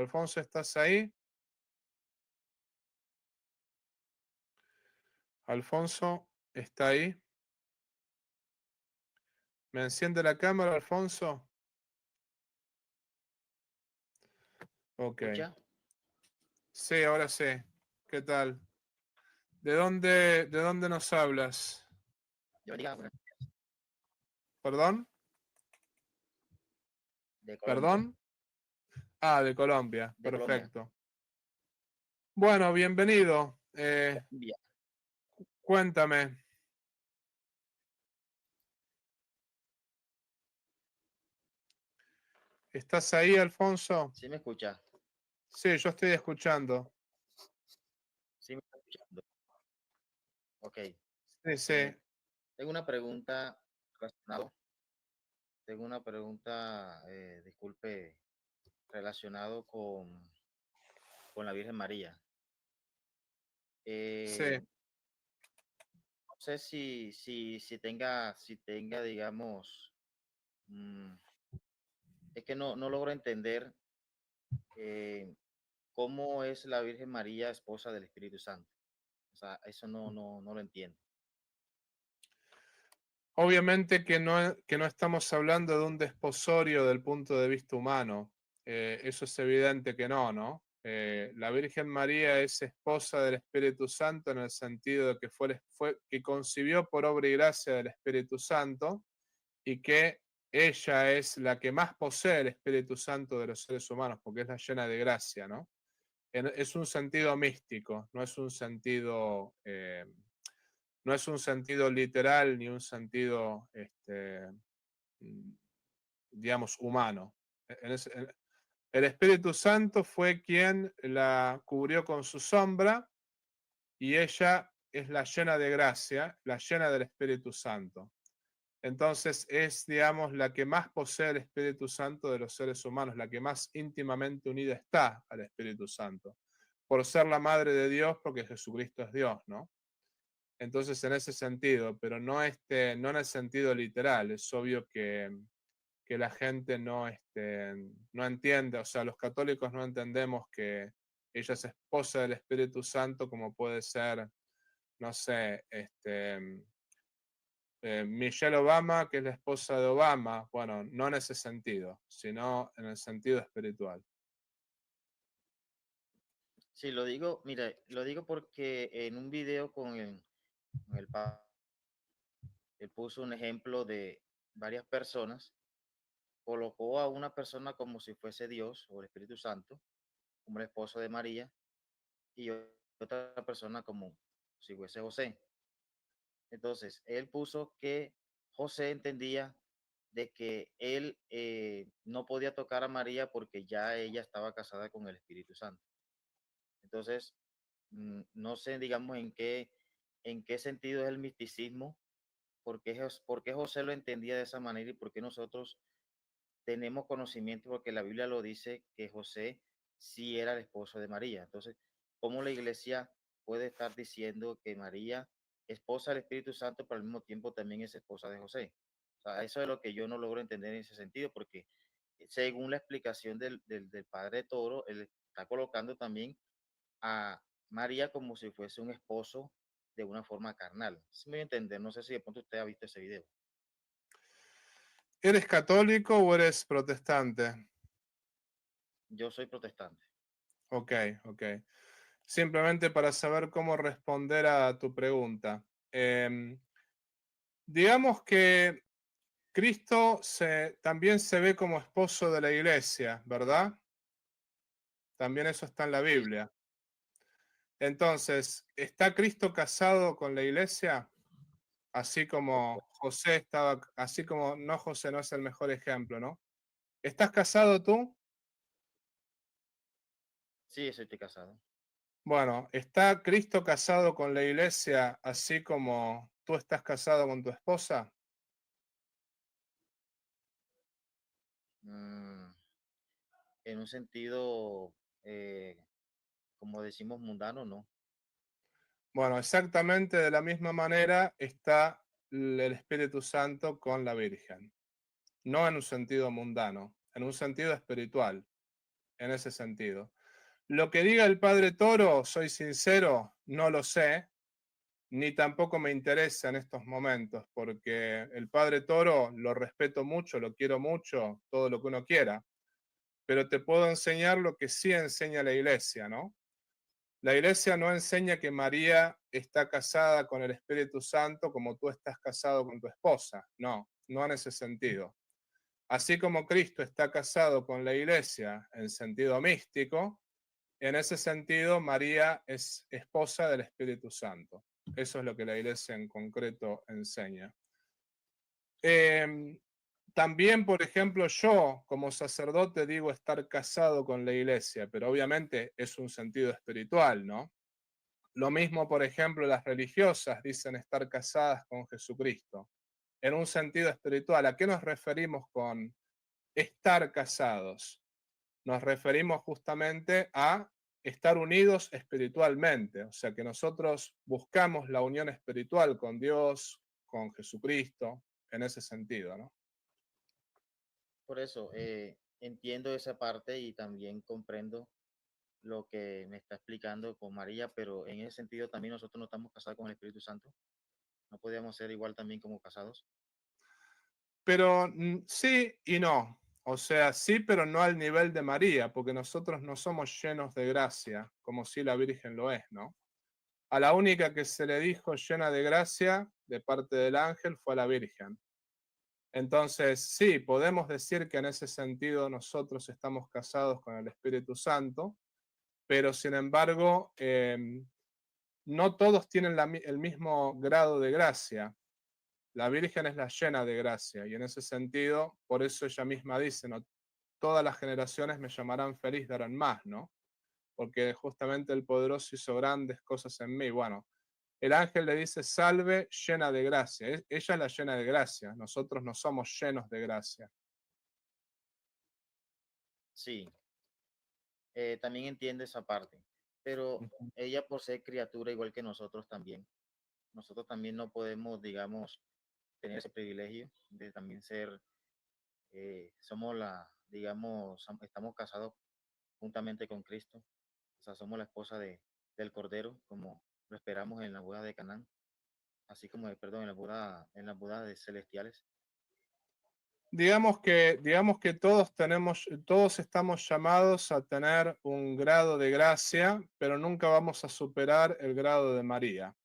Alfonso, ¿estás ahí? Alfonso, ¿está ahí? ¿Me enciende la cámara, Alfonso? Ok. ¿Escucha? Sí, ahora sí. ¿Qué tal? De dónde nos hablas? Yo diga, bueno, ¿Perdón? de Colombia, ¿Perdón? Ah, de Colombia. de Colombia. Perfecto. Bueno, bienvenido. Colombia. Cuéntame. ¿Estás ahí, Alfonso? ¿Sí me escucha? Sí, yo estoy escuchando. ¿Sí me está escuchando? Ok. Sí, sí. Eh, tengo una pregunta relacionado, tengo una pregunta, disculpe, relacionado con la Virgen María. Sí. No sé si tenga, digamos, mm, es que no logro entender eh, cómo es la Virgen María esposa del Espíritu Santo. O sea, eso no lo entiendo. Obviamente que no estamos hablando de un desposorio del punto de vista humano. Eso es evidente que no, ¿no? La Virgen María es esposa del Espíritu Santo en el sentido de que que concibió por obra y gracia del Espíritu Santo y que ella es la que más posee el Espíritu Santo de los seres humanos, porque es la llena de gracia, ¿no? Es un sentido místico, no es un sentido no es un sentido literal ni un sentido, digamos, humano. El Espíritu Santo fue quien la cubrió con su sombra y ella es la llena de gracia, la llena del Espíritu Santo. Entonces es, digamos, la que más posee el Espíritu Santo de los seres humanos, la que más íntimamente unida está al Espíritu Santo, por ser la madre de Dios, porque Jesucristo es Dios, ¿no? Entonces, en ese sentido, pero no, no en el sentido literal, es obvio que la gente no entiende, o sea, los católicos no entendemos que ella es esposa del Espíritu Santo como puede ser, no sé, Michelle Obama, que es la esposa de Obama, bueno, no en ese sentido, sino en el sentido espiritual. Sí, lo digo, mire, lo digo porque en un video con el Papa, él puso un ejemplo de varias personas, colocó a una persona como si fuese Dios o el Espíritu Santo, como el esposo de María, y otra persona como si fuese José. Entonces, él puso que José entendía de que él no podía tocar a María porque ya ella estaba casada con el Espíritu Santo. Entonces, no sé, digamos, en qué sentido es el misticismo, por qué José lo entendía de esa manera y por qué nosotros tenemos conocimiento, porque la Biblia lo dice que José sí era el esposo de María. Entonces, ¿cómo la iglesia puede estar diciendo que María, esposa del Espíritu Santo, pero al mismo tiempo también es esposa de José? O sea, eso es lo que yo no logro entender en ese sentido, porque según la explicación del padre Toro, él está colocando también a María como si fuese un esposo de una forma carnal. ¿Sí me voy a entender? No sé si de pronto usted ha visto ese video. ¿Eres católico o eres protestante? Yo soy protestante. Ok, ok. Simplemente para saber cómo responder a tu pregunta. Digamos que también se ve como esposo de la iglesia, ¿verdad? También eso está en la Sí, Biblia. Entonces, ¿está Cristo casado con la iglesia? Así por como supuesto. José estaba, así como no, José no es el mejor ejemplo, ¿no? ¿Estás casado tú? Sí, estoy casado. Bueno, ¿está Cristo casado con la iglesia así como tú estás casado con tu esposa? Mm, en un sentido, como decimos, mundano, no. Bueno, exactamente de la misma manera está el Espíritu Santo con la Virgen. No en un sentido mundano, en un sentido espiritual. en ese sentido. Lo que diga el padre Toro, soy sincero, no lo sé, ni tampoco me interesa en estos momentos, porque el padre Toro lo respeto mucho, lo quiero mucho, todo lo que uno quiera, pero te puedo enseñar lo que sí enseña la iglesia, ¿no? La iglesia no enseña que María está casada con el Espíritu Santo como tú estás casado con tu esposa, no, no en ese sentido. Así como Cristo está casado con la iglesia en sentido místico, en ese sentido María es esposa del Espíritu Santo. Eso es lo que la iglesia en concreto enseña. También, por ejemplo, yo como sacerdote digo estar casado con la iglesia, pero obviamente es un sentido espiritual, ¿no? Lo mismo, por ejemplo, las religiosas dicen estar casadas con Jesucristo, en un sentido espiritual. ¿A qué nos referimos con estar casados? Nos referimos justamente a estar unidos espiritualmente, o sea que nosotros buscamos la unión espiritual con Dios, con Jesucristo, en ese sentido, ¿no? Por eso, entiendo esa parte y también comprendo lo que me está explicando con María, pero en ese sentido también nosotros no estamos casados con el Espíritu Santo. No podríamos ser igual también como casados. Pero sí y no. O sea, sí, pero no al nivel de María, porque nosotros no somos llenos de gracia, como si la Virgen lo es, ¿no? A la única que se le dijo llena de gracia de parte del ángel fue a la Virgen. Entonces, sí, podemos decir que en ese sentido nosotros estamos casados con el Espíritu Santo, pero sin embargo, no todos tienen el mismo grado de gracia. La Virgen es la llena de gracia y en ese sentido, por eso ella misma dice, ¿no? Todas las generaciones me llamarán feliz, darán más, ¿no? Porque justamente el poderoso hizo grandes cosas en mí. Bueno, el ángel le dice, salve llena de gracia. Ella es la llena de gracia, nosotros no somos llenos de gracia. Sí, también entiendo esa parte, pero Ujú. ella por ser criatura igual que nosotros también no podemos, digamos, tener ese privilegio de también ser, somos digamos, estamos casados juntamente con Cristo, o sea, somos la esposa del Cordero, como lo esperamos en la boda de Canaán, así como, perdón, en las bodas celestiales. Digamos que todos estamos llamados a tener un grado de gracia, pero nunca vamos a superar el grado de María.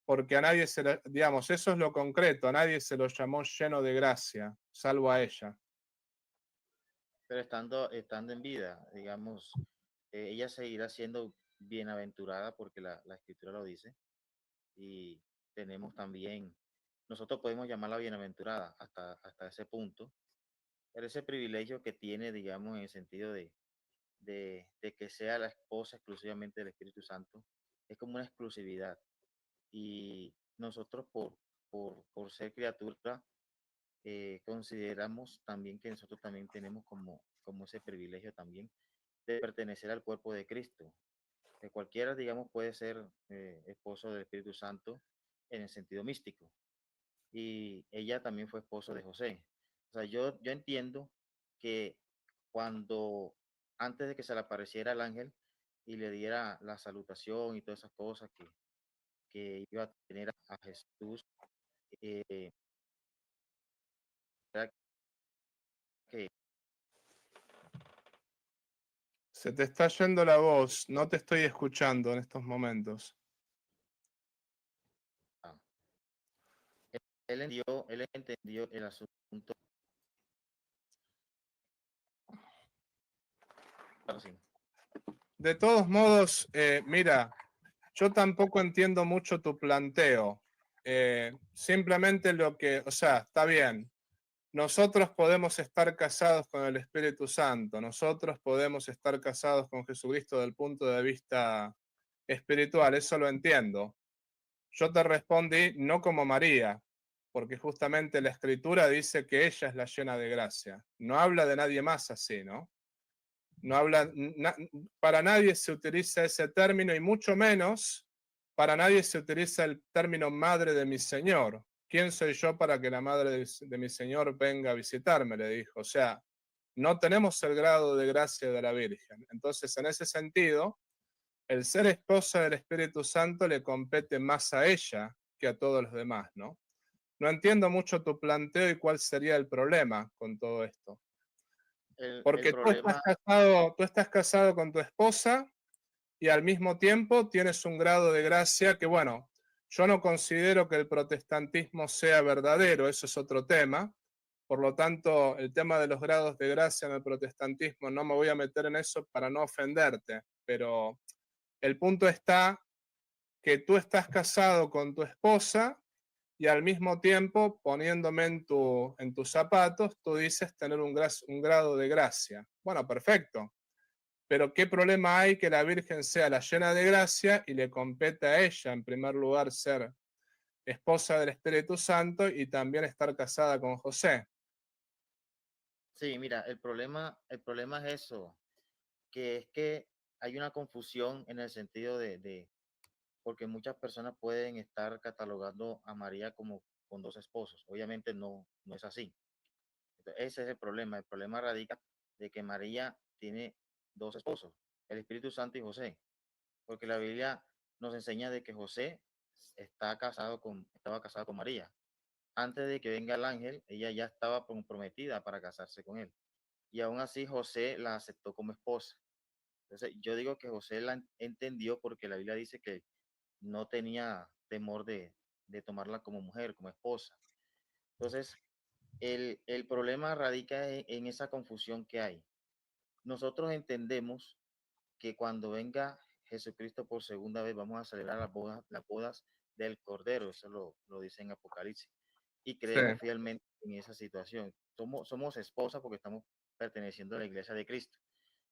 Porque a nadie digamos, eso es lo concreto, a nadie se lo llamó lleno de gracia, salvo a ella. Pero estando en vida, digamos, ella seguirá siendo bienaventurada porque la escritura lo dice. Y tenemos también, nosotros podemos llamarla bienaventurada hasta ese punto, pero ese privilegio que tiene, digamos, en el sentido de que sea la esposa exclusivamente del Espíritu Santo, es como una exclusividad. Y nosotros por ser criatura, consideramos también que nosotros también tenemos como ese privilegio también de pertenecer al cuerpo de Cristo. Que cualquiera, digamos, puede ser esposo del Espíritu Santo en el sentido místico. Y ella también fue esposo de José. O sea, yo entiendo que cuando, antes de que se le apareciera el ángel y le diera la salutación y todas esas cosas que iba a tener a Jesús, era que Se te está yendo la voz, no te estoy escuchando en estos momentos. ah, él entendió el asunto así. De todos modos, mira, yo tampoco entiendo mucho tu planteo. Simplemente lo que, o sea, está bien. Nosotros podemos estar casados con el Espíritu Santo, nosotros podemos estar casados con Jesucristo desde el punto de vista espiritual, eso lo entiendo. Yo te respondí no como María, porque justamente la Escritura dice que ella es la llena de gracia. No habla de nadie más así, ¿no? No habla, para nadie se utiliza ese término y mucho menos para nadie se utiliza el término madre de mi Señor. ¿Quién soy yo para que la madre de mi Señor venga a visitarme? Le dijo. O sea, no tenemos el grado de gracia de la Virgen. Entonces, en ese sentido, el ser esposa del Espíritu Santo le compete más a ella que a todos los demás, ¿no? No entiendo mucho tu planteo y cuál sería el problema con todo esto. El Porque problema, tú estás casado con tu esposa y al mismo tiempo tienes un grado de gracia que, bueno, yo no considero que el protestantismo sea verdadero, eso es otro tema. Por lo tanto, el tema de los grados de gracia en el protestantismo, no me voy a meter en eso para no ofenderte, pero el punto está que tú estás casado con tu esposa y al mismo tiempo, poniéndome en tus zapatos, tú dices tener un grado de gracia. Bueno, perfecto. Pero ¿qué problema hay que la Virgen sea la llena de gracia y le compete a ella, en primer lugar, ser esposa del Espíritu Santo y también estar casada con José? sí, mira, el problema es eso, que es que hay una confusión en el sentido porque muchas personas pueden estar catalogando a María como con dos esposos. Obviamente no es así. Entonces, ese es el problema. El problema radica de que María tiene dos esposos, el Espíritu Santo y José, porque la Biblia nos enseña de que José estaba casado con María. Antes de que venga el ángel, ella ya estaba comprometida para casarse con él. Y aún así José la aceptó como esposa. Entonces, yo digo que José la entendió porque la Biblia dice que no tenía temor de tomarla como mujer, como esposa. Entonces, el problema radica en esa confusión que hay. Nosotros entendemos que cuando venga Jesucristo por segunda vez vamos a celebrar las bodas del Cordero, eso lo dice en Apocalipsis, y Sí, creemos fielmente en esa situación. Somos esposas porque estamos perteneciendo a la iglesia de Cristo.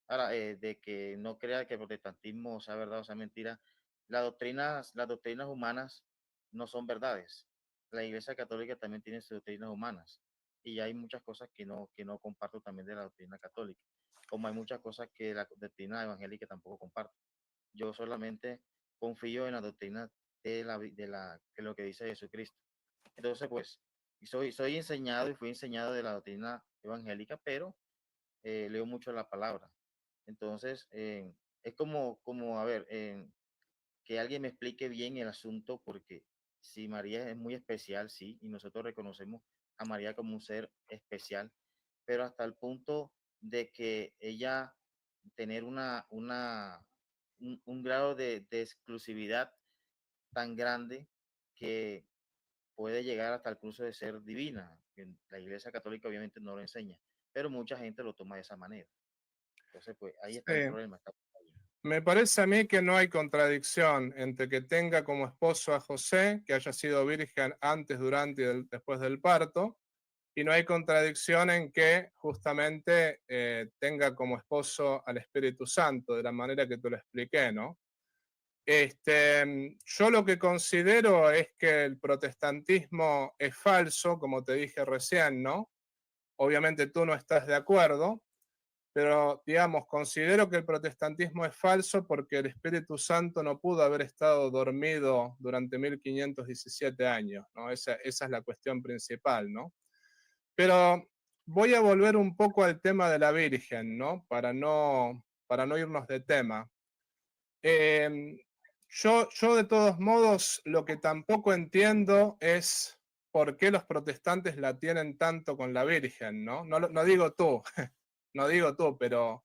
Ahora, de que no crea que el protestantismo sea verdad o sea mentira, las doctrinas humanas no son verdades. La Iglesia Católica también tiene sus doctrinas humanas y hay muchas cosas que no comparto también de la doctrina católica, como hay muchas cosas que la doctrina evangélica tampoco comparto. Yo solamente confío en la doctrina de lo que dice Jesucristo. Entonces, pues, soy enseñado y fui enseñado de la doctrina evangélica, pero leo mucho la palabra. Entonces, es a ver, que alguien me explique bien el asunto, porque si María es muy especial, sí, y nosotros reconocemos a María como un ser especial, pero hasta el punto de que ella tener un grado de exclusividad tan grande que puede llegar hasta el cruce de ser divina. La Iglesia Católica obviamente no lo enseña, pero mucha gente lo toma de esa manera. Entonces, pues ahí está el sí. problema. Me parece a mí que no hay contradicción entre que tenga como esposo a José, que haya sido virgen antes, durante y después del parto, y no hay contradicción en que justamente tenga como esposo al Espíritu Santo, de la manera que te lo expliqué, ¿no? Yo lo que considero es que el protestantismo es falso, como te dije recién, ¿no? Obviamente tú no estás de acuerdo, pero digamos, considero que el protestantismo es falso porque el Espíritu Santo no pudo haber estado dormido durante 1517 años, ¿no? Esa es la cuestión principal, ¿no? Pero voy a volver un poco al tema de la Virgen, ¿no? Para no irnos de tema. Eh, yo de todos modos lo que tampoco entiendo es por qué los protestantes la tienen tanto con la Virgen, ¿no? No digo tú, no digo tú, pero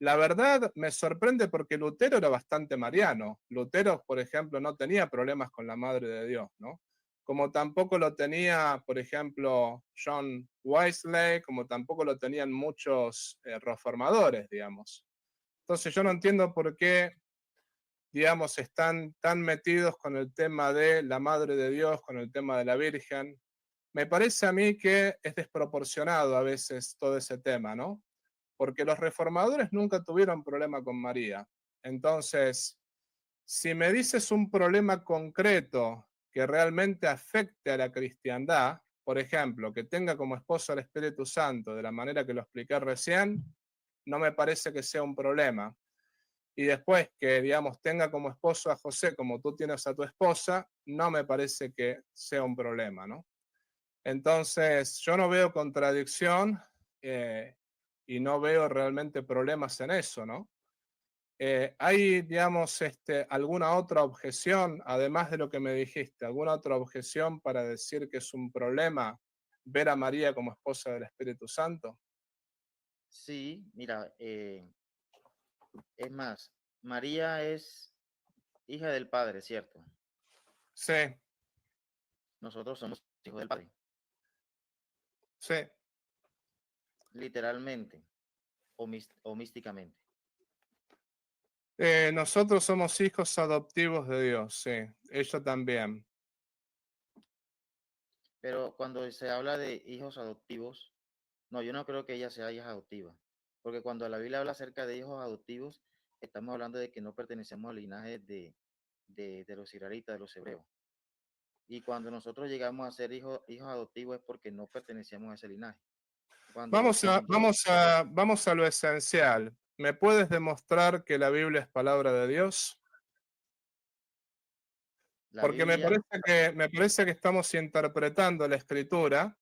la verdad me sorprende porque Lutero era bastante mariano. Lutero, por ejemplo, no tenía problemas con la Madre de Dios, ¿no? Como tampoco lo tenía, por ejemplo, John Wesley, como tampoco lo tenían muchos reformadores, digamos. Entonces yo no entiendo por qué, digamos, están tan metidos con el tema de la Madre de Dios, con el tema de la Virgen. Me parece a mí que es desproporcionado a veces todo ese tema, ¿no? Porque los reformadores nunca tuvieron problema con María. Entonces, si me dices un problema concreto que realmente afecte a la cristiandad, por ejemplo, que tenga como esposo al Espíritu Santo de la manera que lo expliqué recién, no me parece que sea un problema. Y después que, digamos, tenga como esposo a José como tú tienes a tu esposa, no me parece que sea un problema, ¿no? Entonces, yo no veo contradicción. y no veo realmente problemas en eso, ¿no? ¿Hay, digamos, alguna otra objeción, además de lo que me dijiste, alguna otra objeción para decir que es un problema ver a María como esposa del Espíritu Santo? Sí, mira, es más, María es hija del Padre, ¿cierto? Sí, Nosotros somos hijos del Padre, sí. literalmente o místicamente. Nosotros somos hijos adoptivos de Dios, sí. Ella también. Pero cuando se habla de hijos adoptivos, no, yo no creo que ella sea hija adoptiva, porque cuando la Biblia habla acerca de hijos adoptivos, estamos hablando de que no pertenecemos al linaje de los israelitas, de los hebreos. Y cuando nosotros llegamos a ser hijos adoptivos es porque no pertenecemos a ese linaje. Cuando Vamos a lo esencial. ¿Me puedes demostrar que la Biblia es palabra de Dios? la Porque Biblia, me parece que estamos interpretando la escritura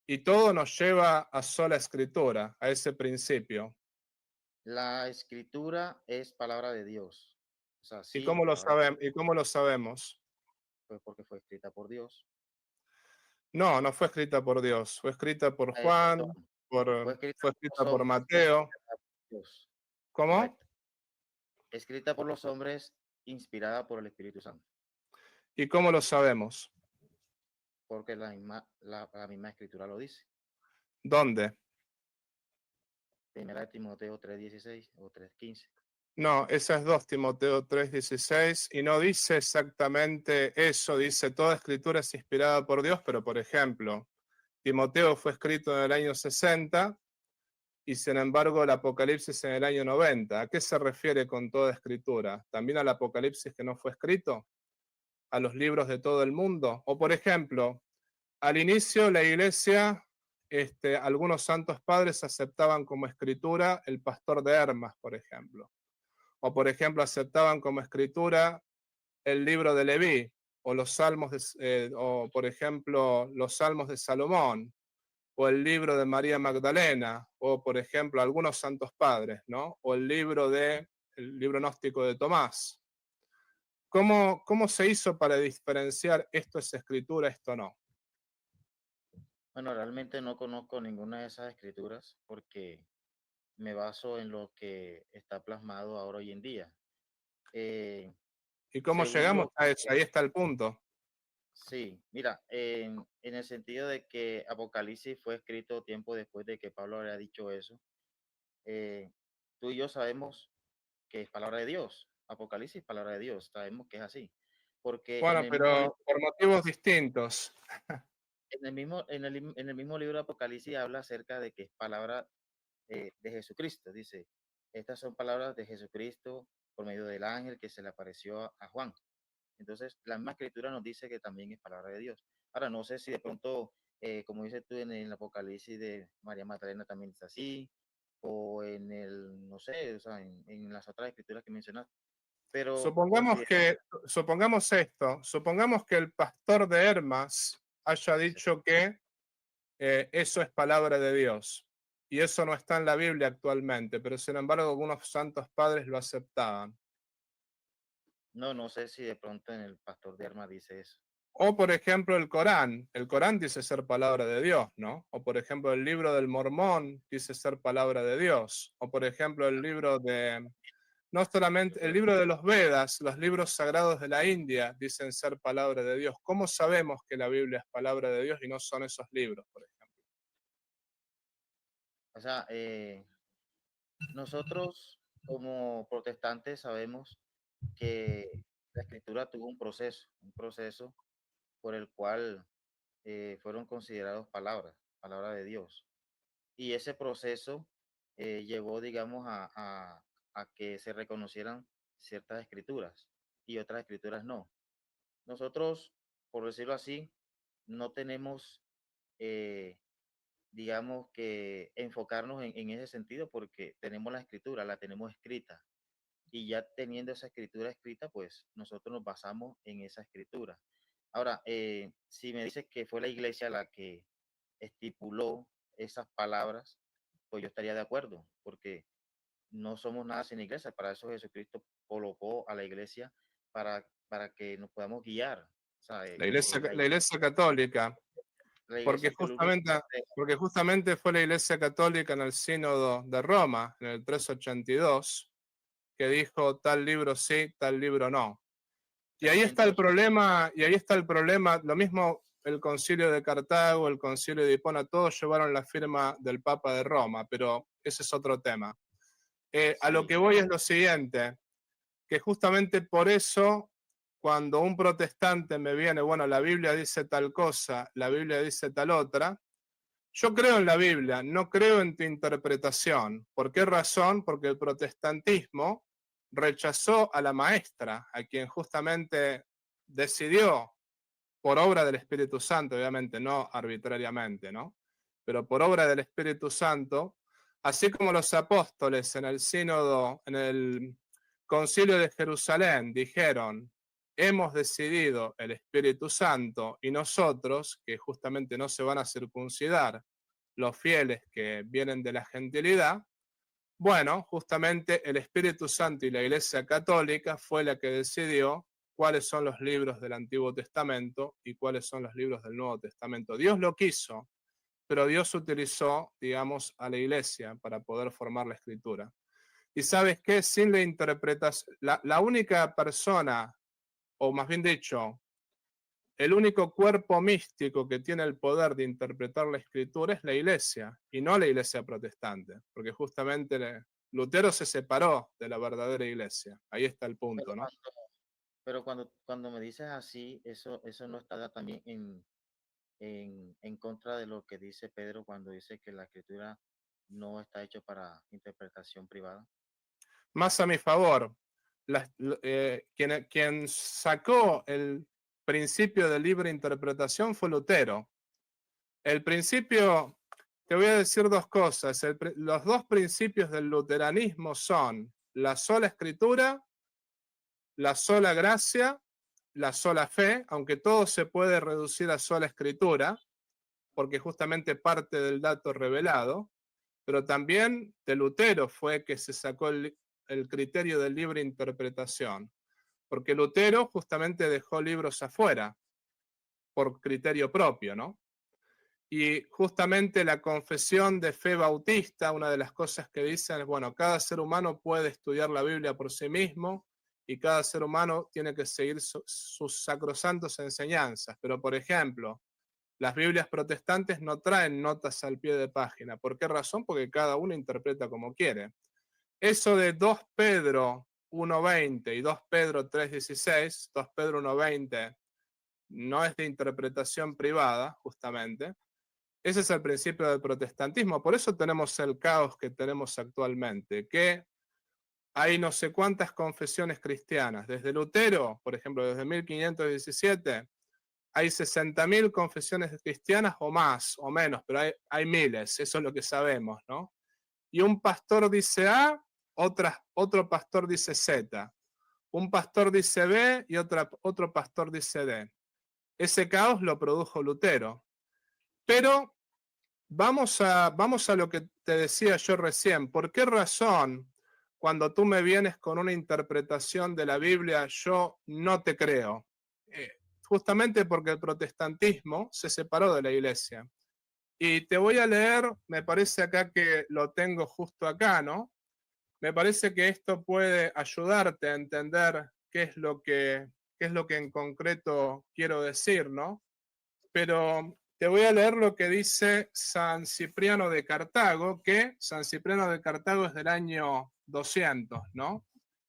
y todo nos lleva a sola escritura, a ese principio. la escritura es palabra de Dios. O sea, ¿Y sí es cómo lo palabra de sabemos? Dios, ¿Y cómo lo sabemos? pues porque fue escrita por Dios. No, no fue escrita por Dios, fue escrita por Perdón, Juan, fue escrita fue por los escrita por hombres, Mateo. inspirada por Dios. ¿Cómo? Correcto. Escrita por los hombres, inspirada por el Espíritu Santo. ¿Y cómo lo sabemos? Porque la misma escritura lo dice. ¿Dónde? Primera de Timoteo 3:16 o 3:15. No, esa es 2 Timoteo 3:16 y no dice exactamente eso, dice toda escritura es inspirada por Dios, pero por ejemplo, Timoteo fue escrito en el año 60 y sin embargo el Apocalipsis en el año 90. ¿A qué se refiere con toda escritura? ¿También al Apocalipsis que no fue escrito? ¿A los libros de todo el mundo? O por ejemplo, al inicio la iglesia, algunos santos padres aceptaban como escritura el pastor de Hermas, por ejemplo. O por ejemplo, aceptaban como escritura el libro de Leví, o los salmos, o por ejemplo, los salmos de Salomón, o el libro de María Magdalena, o por ejemplo, algunos santos padres, ¿no? O el libro gnóstico de Tomás. ¿Cómo se hizo para diferenciar esto es escritura, esto no? Bueno, realmente no conozco ninguna de esas escrituras porque me baso en lo que está plasmado ahora hoy en día. Eh, ¿Y cómo según llegamos lo a eso? que, Ahí está el punto. sí, mira, en el sentido de que Apocalipsis fue escrito tiempo después de que Pablo había dicho eso, eh, tú y yo sabemos que es palabra de Dios. Apocalipsis, palabra de Dios, sabemos que es así. Porque en Bueno, el mismo pero libro, por motivos distintos. en el mismo libro de Apocalipsis habla acerca de que es palabra de Jesucristo. Dice, estas son palabras de Jesucristo por medio del ángel que se le apareció a Juan. Entonces, la misma escritura nos dice que también es palabra de Dios. Ahora, no sé si de pronto, como dices tú en el Apocalipsis de María Magdalena también es así, o en el, no sé, o sea, en las otras escrituras que mencionaste, pero Supongamos considero, que, supongamos que el pastor de Hermas haya sí, dicho que eso es palabra de Dios. Y eso no está en la Biblia actualmente, pero sin embargo algunos santos padres lo aceptaban. no, no sé si de pronto en el Pastor de Armas dice eso. O por ejemplo el Corán dice ser palabra de Dios, ¿no? O por ejemplo el libro del Mormón dice ser palabra de Dios. O por ejemplo el libro de, no solamente el libro de los Vedas, los libros sagrados de la India dicen ser palabra de Dios. ¿Cómo sabemos que la Biblia es palabra de Dios y no son esos libros, por ejemplo? O sea, nosotros como protestantes sabemos que la escritura tuvo un proceso por el cual fueron considerados palabras, palabra de Dios. Y ese proceso llevó, digamos, a que se reconocieran ciertas escrituras y otras escrituras no. Nosotros, por decirlo así, no tenemos, eh, digamos, que enfocarnos en ese sentido porque tenemos la escritura, la tenemos escrita. Y ya teniendo esa escritura escrita, pues nosotros nos basamos en esa escritura. Ahora, si me dices que fue la iglesia la que estipuló esas palabras, pues yo estaría de acuerdo, porque no somos nada sin iglesia. Para eso Jesucristo colocó a la iglesia para que nos podamos guiar. O sea, La iglesia católica, la porque iglesia que el último justamente, porque justamente fue la iglesia católica en el sínodo de Roma, en el 382, que dijo tal libro sí, tal libro no. Y ahí está el 300, problema, lo mismo el concilio de Cartago, el concilio de Hipona, todos llevaron la firma del Papa de Roma, pero ese es otro tema. A lo sí, que voy es lo siguiente, que justamente por eso, cuando un protestante me viene, bueno, la Biblia dice tal cosa, la Biblia dice tal otra, yo creo en la Biblia, no creo en tu interpretación. ¿Por qué razón? Porque el protestantismo rechazó a la maestra, a quien justamente decidió, por obra del Espíritu Santo, obviamente, no arbitrariamente, ¿no? Pero por obra del Espíritu Santo, así como los apóstoles en el sínodo, en el concilio de Jerusalén, dijeron, hemos decidido el Espíritu Santo y nosotros, que justamente no se van a circuncidar los fieles que vienen de la gentilidad, bueno, justamente el Espíritu Santo y la Iglesia Católica fue la que decidió cuáles son los libros del Antiguo Testamento y cuáles son los libros del Nuevo Testamento. Dios lo quiso, pero Dios utilizó, digamos, a la Iglesia para poder formar la Escritura. Y ¿sabes qué? Sin la interpretación, la única persona, o más bien dicho, el único cuerpo místico que tiene el poder de interpretar la escritura es la iglesia, y no la iglesia protestante, porque justamente Lutero se separó de la verdadera iglesia. Ahí está el punto, pero ¿no? cuando me dices así, eso no está también en contra de lo que dice Pedro cuando dice que la escritura no está hecho para interpretación privada. Más a mi favor, quien sacó el principio de libre interpretación fue Lutero. El principio, te voy a decir dos cosas. Los dos principios del luteranismo son la sola escritura, la sola gracia, la sola fe, aunque todo se puede reducir a sola escritura, porque justamente parte del dato revelado, pero también de Lutero fue que se sacó el criterio de libre interpretación, porque Lutero justamente dejó libros afuera por criterio propio, ¿no? Y justamente la confesión de fe bautista, una de las cosas que dicen es, bueno, cada ser humano puede estudiar la Biblia por sí mismo y cada ser humano tiene que seguir sus sacrosantas enseñanzas. Pero, por ejemplo, las Biblias protestantes no traen notas al pie de página. ¿Por qué razón? Porque cada uno interpreta como quiere. Eso de 2 Pedro 1.20 y 2 Pedro 3.16, 2 Pedro 1.20 no es de interpretación privada, justamente. Ese es el principio del protestantismo. Por eso tenemos el caos que tenemos actualmente, que hay no sé cuántas confesiones cristianas. Desde Lutero, por ejemplo, desde 1517, hay 60.000 confesiones cristianas o más, o menos, pero hay miles, eso es lo que sabemos, ¿no? Y un pastor dice A, otro pastor dice Z. Un pastor dice B y otro pastor dice D. Ese caos lo produjo Lutero. Pero vamos a lo que te decía yo recién. ¿Por qué razón cuando tú me vienes con una interpretación de la Biblia yo no te creo? Justamente porque el protestantismo se separó de la iglesia. Y te voy a leer, me parece acá que lo tengo justo acá, ¿no? Me parece que esto puede ayudarte a entender qué es lo que en concreto quiero decir, ¿no? Pero te voy a leer lo que dice San Cipriano de Cartago, que San Cipriano de Cartago es del año 200, ¿no?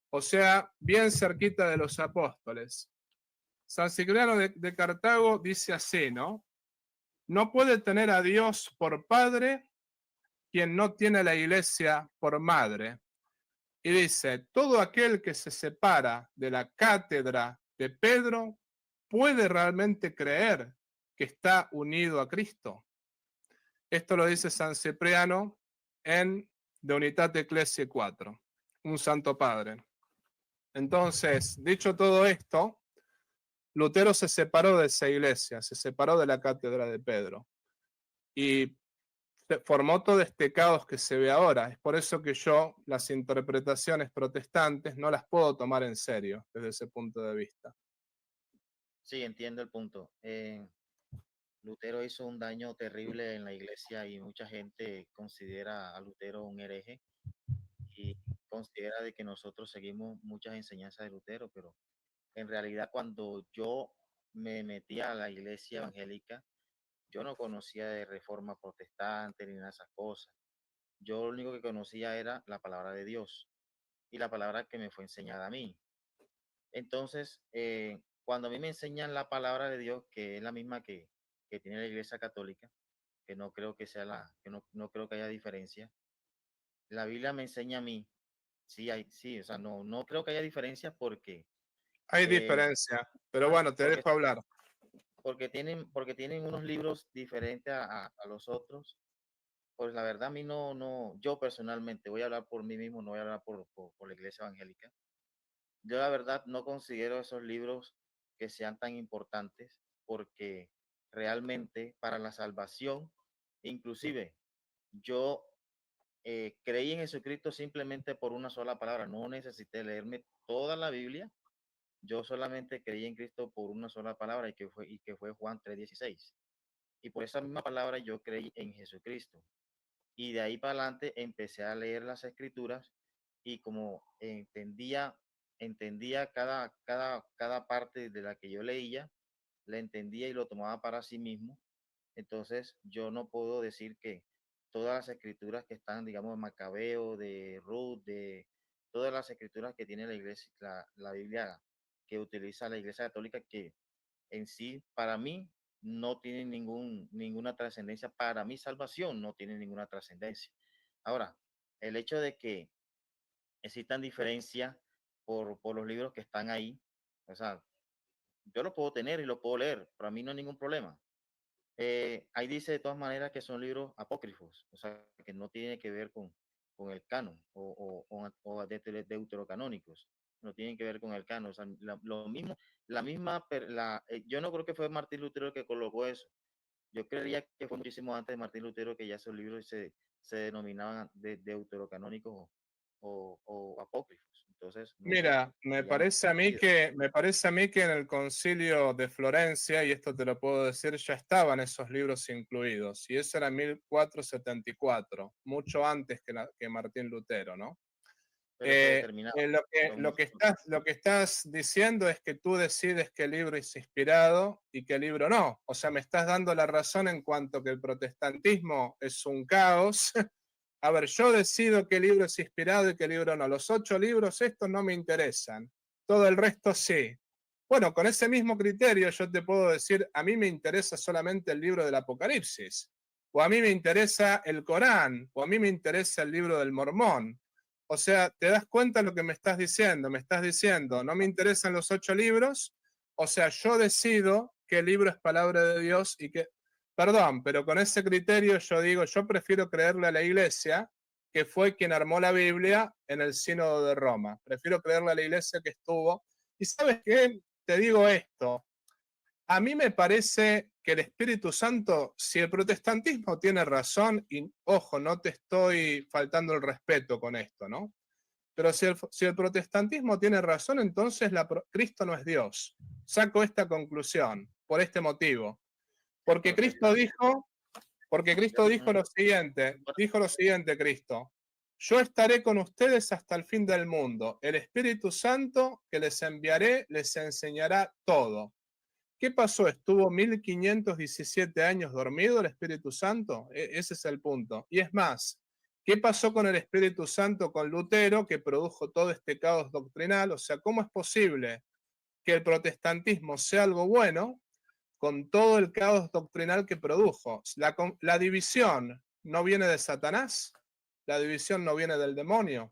O sea, bien cerquita de los apóstoles. San Cipriano de Cartago dice así, ¿no? No puede tener a Dios por padre quien no tiene a la iglesia por madre. Y dice, todo aquel que se separa de la cátedra de Pedro puede realmente creer que está unido a Cristo. Esto lo dice San Cipriano en De Unitate Ecclesiae 4, un santo padre. Entonces, dicho todo esto, Lutero se separó de esa iglesia, se separó de la cátedra de Pedro. Y formó todo este caos que se ve ahora. Es por eso que yo las interpretaciones protestantes no las puedo tomar en serio desde ese punto de vista. Sí, entiendo el punto. Lutero hizo un daño terrible en la iglesia y mucha gente considera a Lutero un hereje y considera de que nosotros seguimos muchas enseñanzas de Lutero, pero en realidad cuando yo me metí a la iglesia evangélica, yo no conocía de reforma protestante ni nada de esas cosas. Yo lo único que conocía era la palabra de Dios y la palabra que me fue enseñada a mí. Entonces, cuando a mí me enseñan la palabra de Dios, que es la misma que tiene la iglesia católica, que no creo que sea que no creo que haya diferencia, la Biblia me enseña a mí, sí, o sea, no creo que haya diferencia Hay eh, diferencia, pero bueno, te porque, dejo hablar. porque tienen unos libros diferentes a los otros. Pues la verdad a mí yo personalmente voy a hablar por mí mismo, no voy a hablar por la iglesia evangélica. Yo la verdad no considero esos libros que sean tan importantes porque realmente para la salvación, inclusive yo creí en Jesucristo simplemente por una sola palabra, no necesité leerme toda la Biblia, yo solamente creí en Cristo por una sola palabra y que fue Juan 3:16. Y por esa misma palabra yo creí en Jesucristo. Y de ahí para adelante empecé a leer las escrituras y como entendía cada parte de la que yo leía, la entendía y lo tomaba para sí mismo. Entonces yo no puedo decir que todas las escrituras que están, digamos, de Macabeo, de Ruth, de todas las escrituras que tiene la iglesia, la Biblia que utiliza la iglesia católica, que en sí, para mí, no tiene ninguna trascendencia. Para mi salvación no tiene ninguna trascendencia. Ahora, el hecho de que existan diferencias por los libros que están ahí, o sea, yo lo puedo tener y lo puedo leer, para mí no hay ningún problema. Ahí dice de todas maneras que son libros apócrifos, o sea, que no tiene que ver con el canon o deuterocanónicos, no tienen que ver con el canon, o sea, lo mismo, yo no creo que fue Martín Lutero el que colocó eso, yo creería que fue muchísimo antes de Martín Lutero que ya esos libros se denominaban deuterocanónicos o apócrifos, entonces, no sé, Mira, me ya no parece a tiene mí sentido. que en el Concilio de Florencia, y esto te lo puedo decir, ya estaban esos libros incluidos, y eso era 1474, mucho antes que Martín Lutero, ¿no? Pero se determinaba. Lo que estás diciendo es que tú decides qué libro es inspirado y qué libro no. O sea, me estás dando la razón en cuanto que el protestantismo es un caos. A ver, yo decido qué libro es inspirado y qué libro no. Los 8 libros estos no me interesan. Todo el resto sí. Bueno, con ese mismo criterio yo te puedo decir, a mí me interesa solamente el libro del Apocalipsis, o a mí me interesa el Corán, o a mí me interesa el libro del Mormón. O sea, ¿te das cuenta lo que me estás diciendo? Me estás diciendo, no me interesan los 8 libros, o sea, yo decido qué libro es palabra de Dios y qué, perdón, pero con ese criterio yo digo, yo prefiero creerle a la iglesia que fue quien armó la Biblia en el Sínodo de Roma. Prefiero creerle a la iglesia que estuvo. Y sabes qué, te digo esto, a mí me parece que el Espíritu Santo, si el protestantismo tiene razón, y ojo, no te estoy faltando el respeto con esto, ¿no? Pero si el protestantismo tiene razón, entonces Cristo no es Dios. Saco esta conclusión por este motivo. El Porque Cristo protestantismo. dijo, porque Cristo dijo lo siguiente, Cristo, yo estaré con ustedes hasta el fin del mundo. El Espíritu Santo que les enviaré les enseñará todo. ¿Qué pasó? ¿Estuvo 1517 años dormido el Espíritu Santo? Ese es el punto. Y es más, ¿qué pasó con el Espíritu Santo con Lutero que produjo todo este caos doctrinal? O sea, ¿cómo es posible que el protestantismo sea algo bueno con todo el caos doctrinal que produjo? La división no viene de Satanás, la división no viene del demonio.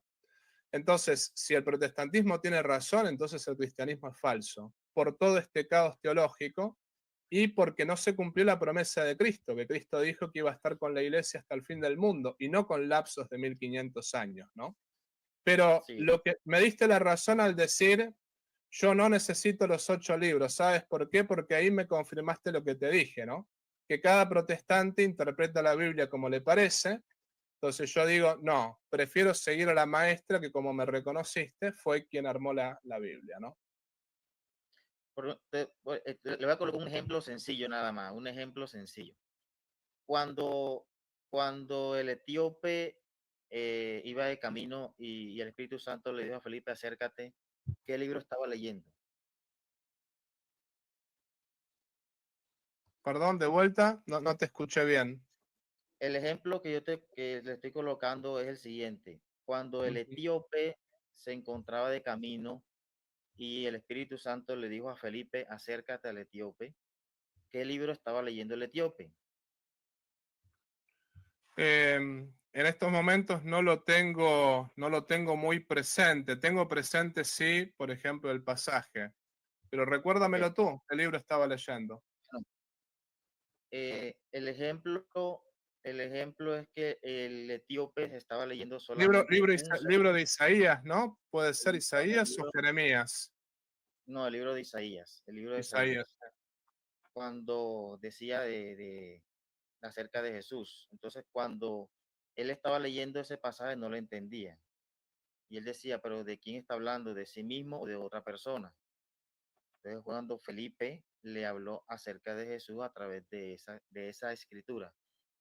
Entonces, si el protestantismo tiene razón, entonces el cristianismo es falso, por todo este caos teológico y porque no se cumplió la promesa de Cristo, que Cristo dijo que iba a estar con la iglesia hasta el fin del mundo y no con lapsos de 1500 años, ¿no? Pero Sí, lo que me diste la razón al decir, yo no necesito los 8 libros, ¿sabes por qué? Porque ahí me confirmaste lo que te dije, ¿no? que cada protestante interpreta la Biblia como le parece. Entonces yo digo, no, prefiero seguir a la maestra que, como me reconociste, fue quien armó la Biblia, ¿no? Le voy a colocar un ejemplo sencillo nada más, un ejemplo sencillo. Cuando, cuando el etíope iba de camino y el Espíritu Santo le dijo a Felipe, acércate, ¿qué libro estaba leyendo? Perdón, de vuelta, no te escuché bien. El ejemplo que le estoy colocando es el siguiente. Cuando el Ujú. etíope se encontraba de camino y el Espíritu Santo le dijo a Felipe, acércate al etíope, ¿qué libro estaba leyendo el etíope? En estos momentos no lo tengo muy presente. Tengo presente, sí, por ejemplo, el pasaje. Pero Ok, recuérdamelo tú, ¿qué libro estaba leyendo? bueno, el ejemplo es que el etíope estaba leyendo solamente un solo Libro de Isaías, ¿no? Puede ser libro, Isaías o Jeremías. no, el libro de Isaías, el libro de Isaías. Isaías, cuando decía acerca de Jesús. Entonces, cuando él estaba leyendo ese pasaje, no lo entendía. Y él decía, pero ¿de quién está hablando? ¿De sí mismo o de otra persona? Entonces, cuando Felipe le habló acerca de Jesús a través de esa escritura.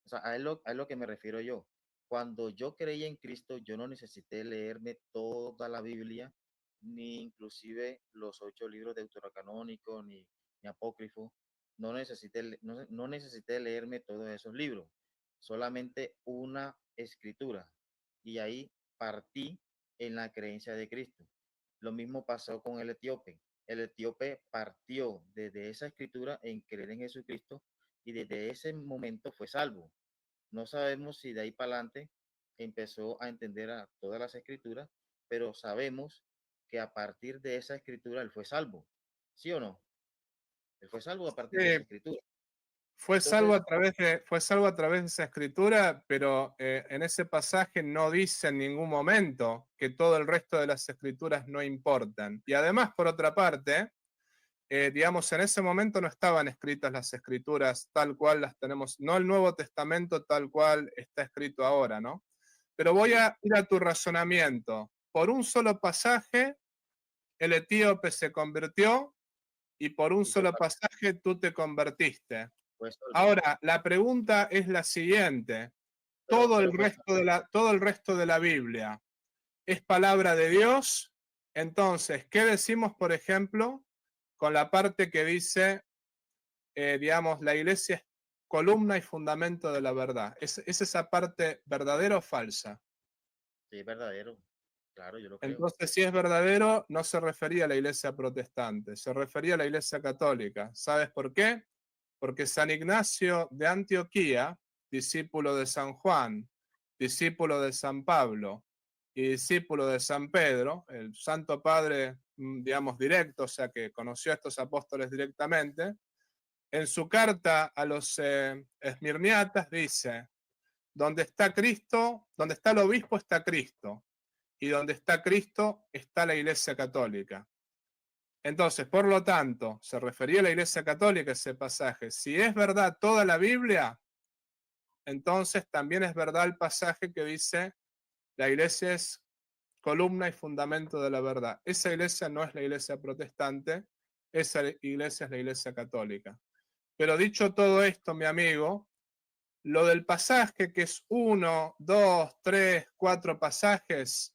O sea, a es lo que me refiero yo. Cuando yo creí en Cristo, yo no necesité leerme toda la Biblia, ni inclusive los 8 libros deuterocanónicos, ni apócrifos. No necesité leerme todos esos libros, solamente una escritura. Y ahí partí en la creencia de Cristo. Lo mismo pasó con el etíope partió desde esa escritura en creer en Jesucristo y desde ese momento fue salvo. No sabemos si de ahí para adelante empezó a entender a todas las escrituras, pero sabemos que a partir de esa escritura él fue salvo. ¿Sí o no? Él fue salvo a partir de esa Sí, escritura. fue Entonces, fue salvo a través de esa escritura, pero en ese pasaje no dice en ningún momento que todo el resto de las escrituras no importan. Y además, por otra parte, digamos, en ese momento no estaban escritas las escrituras tal cual las tenemos, no el Nuevo Testamento tal cual está escrito ahora, ¿no? Pero voy sí, a ir a tu razonamiento. Por un solo pasaje, el etíope se convirtió y por un y fue solo salvo. pasaje tú te convertiste. Fue salvo. Ahora, la pregunta es la siguiente. Pero fue salvo. Todo el resto de la Biblia es palabra de Dios. Entonces, ¿qué decimos, por ejemplo, con la parte que dice, digamos, la iglesia es columna y fundamento de la verdad? ¿Es esa parte verdadera o falsa? Sí, es verdadero. Claro, yo lo creo. Entonces, si es verdadero, no se refería a la iglesia protestante, se refería a la iglesia católica. ¿Sabes por qué? Porque San Ignacio de Antioquía, discípulo de San Juan, discípulo de San Pablo y discípulo de San Pedro, el Santo Padre, digamos, directo, o sea, que conoció a estos apóstoles directamente, en su carta a los esmirniatas dice, donde está Cristo, donde está el obispo está Cristo, y donde está Cristo está la Iglesia Católica. Entonces, por lo tanto, se refería a la Iglesia Católica ese pasaje. Si es verdad toda la Biblia, entonces también es verdad el pasaje que dice la Iglesia es columna y fundamento de la verdad. Esa iglesia no es la iglesia protestante, esa iglesia es la Iglesia Católica. Pero dicho todo esto, mi amigo, lo del pasaje que es uno, dos, tres, cuatro pasajes,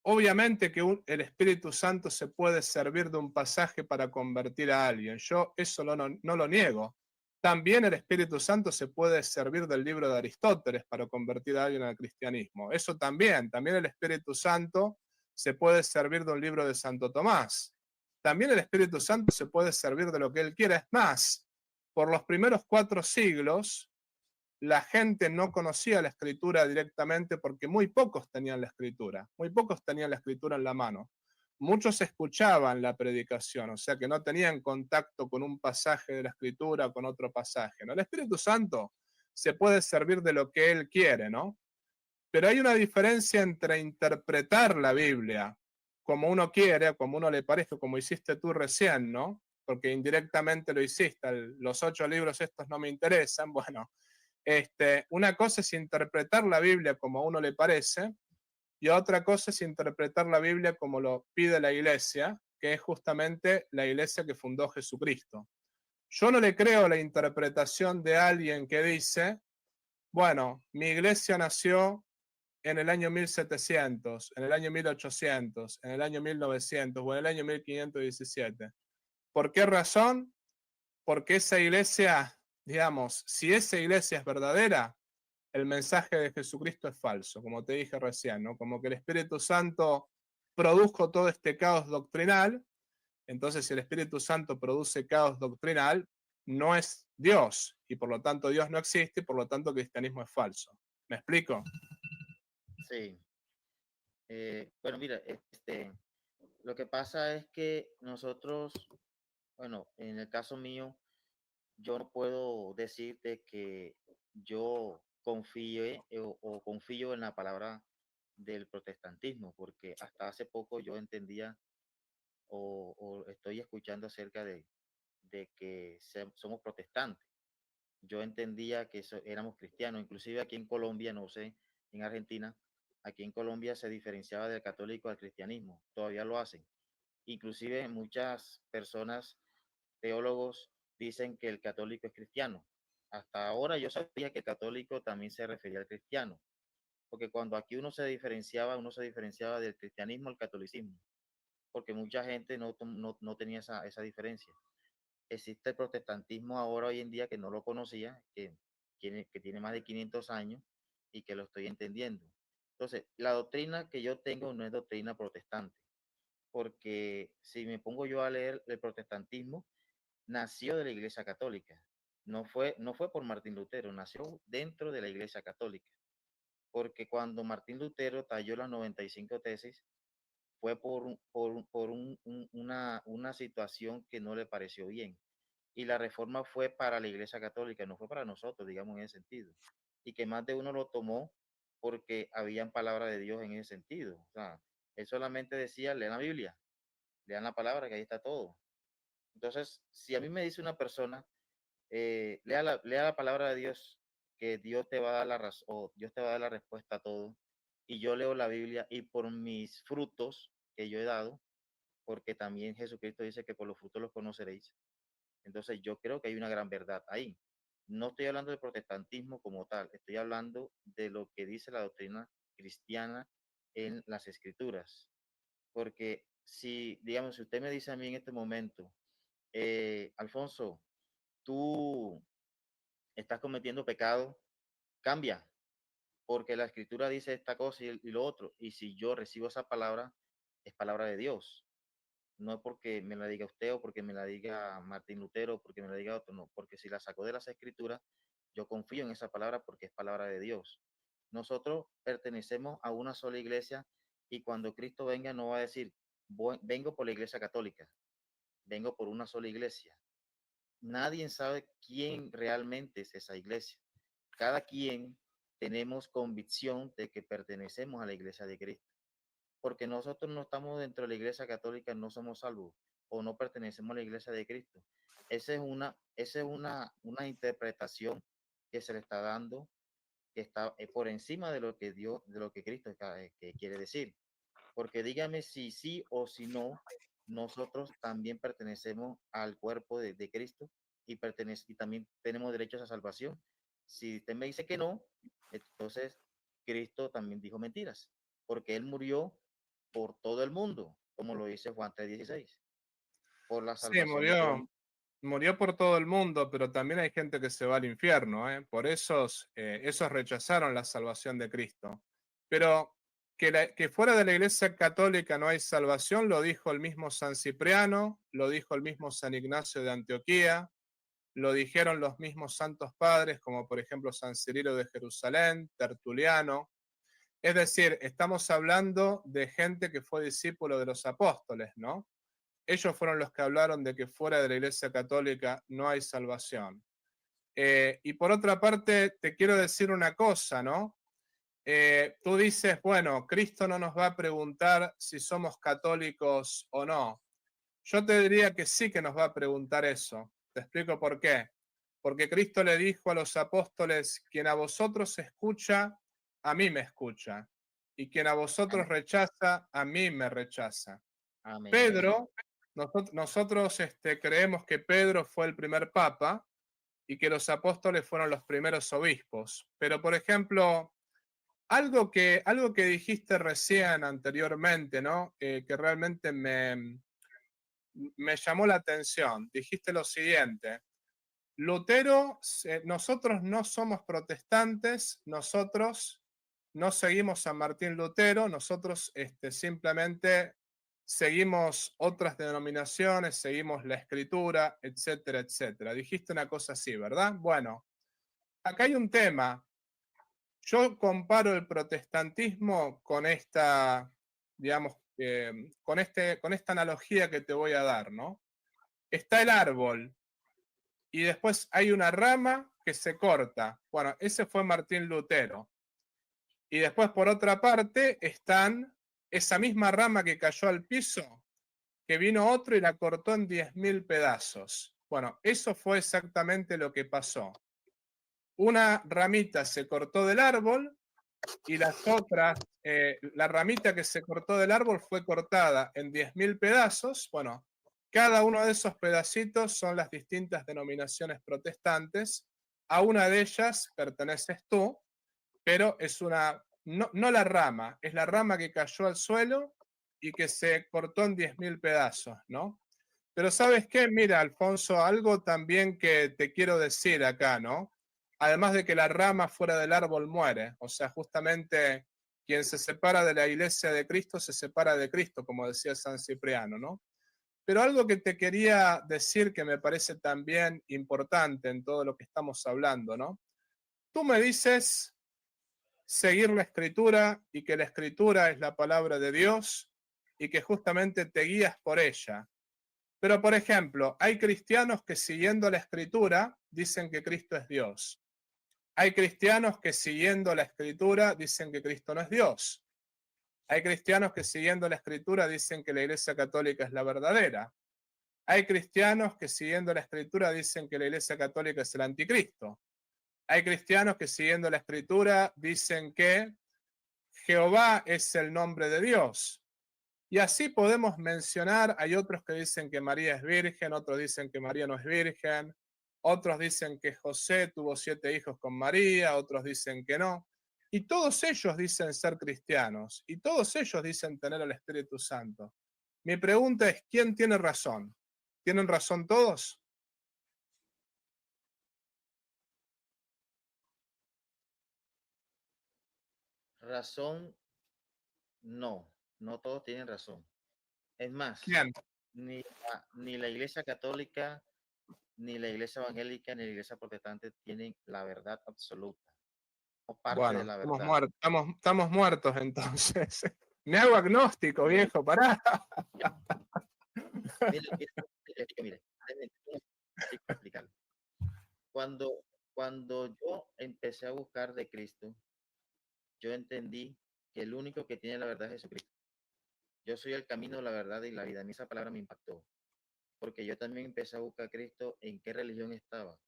obviamente que el Espíritu Santo se puede servir de un pasaje para convertir a alguien. Yo eso no lo niego. También el Espíritu Santo se puede servir del libro de Aristóteles para convertir a alguien al cristianismo. Eso también. También el Espíritu Santo se puede servir de un libro de Santo Tomás. También el Espíritu Santo se puede servir de lo que él quiera. Es más, por los primeros 4 siglos, la gente no conocía la escritura directamente porque muy pocos tenían la escritura, muy pocos tenían la escritura en la mano. Muchos escuchaban la predicación, o sea que no tenían contacto con un pasaje de la escritura, con otro pasaje, ¿no? El Espíritu Santo se puede servir de lo que él quiere, ¿no? Pero hay una diferencia entre interpretar la Biblia como uno quiere, como uno le parece, como hiciste tú recién, ¿no? porque indirectamente lo hiciste, los 8 libros estos no me interesan, bueno, una cosa es interpretar la Biblia como a uno le parece, y otra cosa es interpretar la Biblia como lo pide la iglesia, que es justamente la iglesia que fundó Jesucristo. Yo no le creo la interpretación de alguien que dice, bueno, mi iglesia nació en el año 1700, en el año 1800, en el año 1900 o en el año 1517. ¿Por qué razón? Porque esa iglesia, digamos, si esa iglesia es verdadera, el mensaje de Jesucristo es falso, como te dije recién, ¿no? Como que el Espíritu Santo produjo todo este caos doctrinal. Entonces, si el Espíritu Santo produce caos doctrinal, no es Dios, y por lo tanto Dios no existe, y por lo tanto el cristianismo es falso. ¿Me explico? Sí. Bueno, mira, lo que pasa es que nosotros, bueno, en el caso mío, yo no puedo decirte que yo confíe o confío en la palabra del protestantismo, porque hasta hace poco yo entendía o estoy escuchando acerca de que somos protestantes. Yo entendía que éramos cristianos, inclusive aquí en Colombia, no sé, en Argentina, aquí en Colombia se diferenciaba del católico al cristianismo, todavía lo hacen. Inclusive muchas personas, teólogos, dicen que el católico es cristiano. Hasta ahora yo sabía que el católico también se refería al cristiano, porque cuando aquí uno se diferenciaba del cristianismo al catolicismo, porque mucha gente no tenía esa diferencia. Existe el protestantismo ahora hoy en día que no lo conocía, que tiene más de 500 años y que lo estoy entendiendo. Entonces, la doctrina que yo tengo no es doctrina protestante, porque si me pongo yo a leer el protestantismo, nació de la Iglesia Católica. No fue por Martín Lutero, nació dentro de la Iglesia Católica. Porque cuando Martín Lutero talló las 95 tesis, fue por una situación que no le pareció bien. Y la reforma fue para la Iglesia Católica, no fue para nosotros, digamos, en ese sentido. Y que más de uno lo tomó porque habían palabras de Dios en ese sentido. O sea, él solamente decía, lean la Biblia, lean la palabra, que ahí está todo. Entonces, si a mí me dice una persona, lea la palabra de Dios, que Dios te va a dar la razón, o Dios te va a dar la respuesta a todo, y yo leo la Biblia y por mis frutos que yo he dado, porque también Jesucristo dice que por los frutos los conoceréis. Entonces yo creo que hay una gran verdad ahí. No estoy hablando de protestantismo como tal, estoy hablando de lo que dice la doctrina cristiana en las escrituras. Porque si, digamos, si usted me dice a mí en este momento, Alfonso, tú estás cometiendo pecado, cambia, porque la escritura dice esta cosa y lo otro. Y si yo recibo esa palabra, es palabra de Dios. No es porque me la diga usted o porque me la diga Martín Lutero o porque me la diga otro, no, porque si la sacó de las escrituras, yo confío en esa palabra porque es palabra de Dios. Nosotros pertenecemos a una sola iglesia y cuando Cristo venga no va a decir, vengo por la iglesia católica, vengo por una sola iglesia. Nadie sabe quién realmente es esa iglesia. Cada quien tenemos convicción de que pertenecemos a la iglesia de Cristo porque nosotros no estamos dentro de la iglesia católica, no somos salvos o no pertenecemos a la iglesia de Cristo. Esa es una interpretación que se le está dando, que está por encima de lo que Dios, de lo que Cristo que quiere decir. Porque dígame si sí o si no, nosotros también pertenecemos al cuerpo de Cristo y también tenemos derechos a salvación. Si usted me dice que no, entonces Cristo también dijo mentiras, porque Él murió por todo el mundo, como lo dice Juan 3:16, por la Sí, salvación de todo el mundo. murió por todo el mundo, pero también hay gente que se va al infierno, ¿eh? Por esos rechazaron la salvación de Cristo. Pero que fuera de la Iglesia Católica no hay salvación, lo dijo el mismo San Cipriano, lo dijo el mismo San Ignacio de Antioquía, lo dijeron los mismos santos padres, como por ejemplo San Cirilo de Jerusalén, Tertuliano. Es decir, estamos hablando de gente que fue discípulo de los apóstoles, ¿no? Ellos fueron los que hablaron de que fuera de la Iglesia Católica no hay salvación. Y por otra parte, te quiero decir una cosa, ¿no? Tú dices, bueno, Cristo no nos va a preguntar si somos católicos o no. Yo te diría que sí que nos va a preguntar eso. Te explico por qué. Porque Cristo le dijo a los apóstoles, quien a vosotros escucha, a mí me escucha. Y quien a vosotros Amén. rechaza, a mí me rechaza. Amén. Pedro, nosotros creemos que Pedro fue el primer papa y que los apóstoles fueron los primeros obispos. Pero, por ejemplo, algo que dijiste recién anteriormente, ¿no? Que realmente me llamó la atención. Dijiste lo siguiente. Lutero, nosotros no somos protestantes, nosotros no seguimos a Martín Lutero, nosotros simplemente seguimos otras denominaciones, seguimos la escritura, etcétera, etcétera. Dijiste una cosa así, ¿verdad? Bueno, acá hay un tema. Yo comparo el protestantismo con esta, digamos, con esta analogía que te voy a dar, ¿no? Está el árbol, y después hay una rama que se corta. Bueno, ese fue Martín Lutero. Y después, por otra parte, están esa misma rama que cayó al piso, que vino otro y la cortó en 10.000 pedazos. Bueno, eso fue exactamente lo que pasó. Una ramita se cortó del árbol y las otras, la ramita que se cortó del árbol fue cortada en 10.000 pedazos. Bueno, cada uno de esos pedacitos son las distintas denominaciones protestantes. A una de ellas perteneces tú, pero es una, no la rama, es la rama que cayó al suelo y que se cortó en 10.000 pedazos, ¿no? Pero ¿sabes qué? Mira, Alfonso, algo también que te quiero decir acá, ¿no? Además de que la rama fuera del árbol muere, o sea, justamente quien se separa de la iglesia de Cristo se separa de Cristo, como decía San Cipriano, ¿no? Pero algo que te quería decir que me parece también importante en todo lo que estamos hablando, ¿no? Tú me dices seguir la escritura y que la escritura es la palabra de Dios y que justamente te guías por ella. Pero, por ejemplo, hay cristianos que siguiendo la escritura dicen que Cristo es Dios. Hay cristianos que siguiendo la escritura dicen que Cristo no es Dios. Hay cristianos que siguiendo la escritura dicen que la Iglesia Católica es la verdadera. Hay cristianos que siguiendo la escritura dicen que la Iglesia Católica es el anticristo. Hay cristianos que siguiendo la escritura dicen que Jehová es el nombre de Dios. Y así podemos mencionar, hay otros que dicen que María es virgen, otros dicen que María no es virgen, otros dicen que José tuvo 7 hijos con María, otros dicen que no. Y todos ellos dicen ser cristianos, y todos ellos dicen tener el Espíritu Santo. Mi pregunta es, ¿quién tiene razón? ¿Tienen razón todos? Razón, no. No todos tienen razón. Es más, ¿Quién? ni la Iglesia Católica, ni la Iglesia Evangélica, ni la Iglesia Protestante tienen la verdad absoluta o parte de Bueno, la estamos verdad. muertos, estamos muertos entonces. Me hago agnóstico, Mire, viejo, pará. mire, déjeme explicarle. Cuando yo empecé a buscar de Cristo, yo entendí que el único que tiene la verdad es Jesucristo. Yo soy el camino, la verdad y la vida. A mí esa palabra me impactó, porque yo también empecé a buscar a Cristo en qué religión estaba.